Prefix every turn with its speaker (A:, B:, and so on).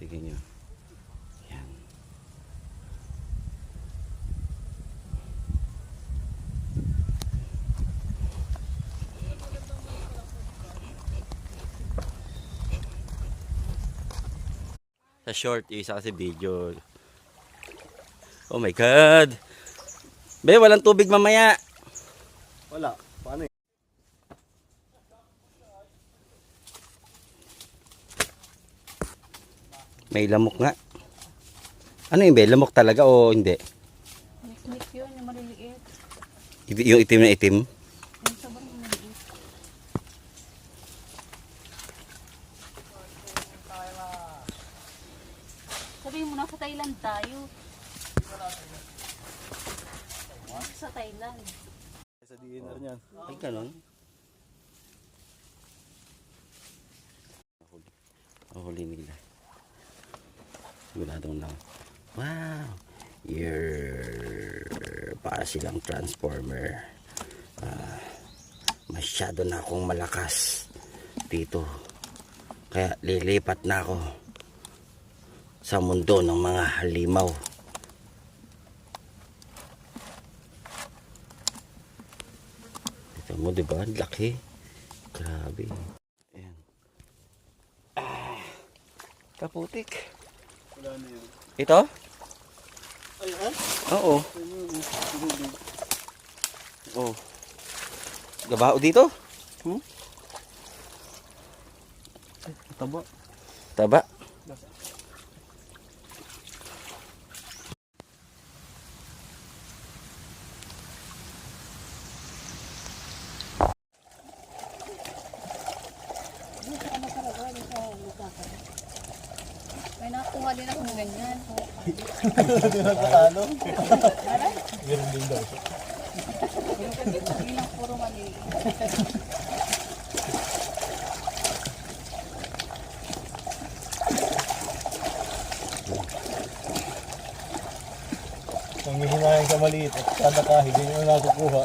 A: Tingnan nyo. Yan. Sa short, isa kasi video. Oh my God! Be, walang tubig mamaya.
B: Wala. Paano eh?
A: May lamok nga. Ano yun, be? Lamok talaga o hindi?
C: Mix yun, yung maliliit.
A: Yung itim na itim?
C: Yung sobrang maliliit. Sabihin mo na, sa Thailand tayo. Sa Thailand.
B: Sa DNR niyan.
A: Ay, ganun. Huli nila. Siguradong lang. Wow! Para silang transformer. Masyado na akong malakas dito. Kaya lilipat na ako sa mundo ng mga halimaw. Ito mo, diba? Laki. Grabe. Ayan. Kaputik.
B: Wala na yun.
A: Ito?
B: Ayan?
A: Oo. Oh. Gabao dito?
B: Taba.
A: Taba.
C: May nakuha din akong ganyan.
B: Hindi na patalo. Meron din daw.
C: Yun ang puro maliliit.
B: Ang hihinahin sa maliit at kada kahit hindi nyo nakukuha.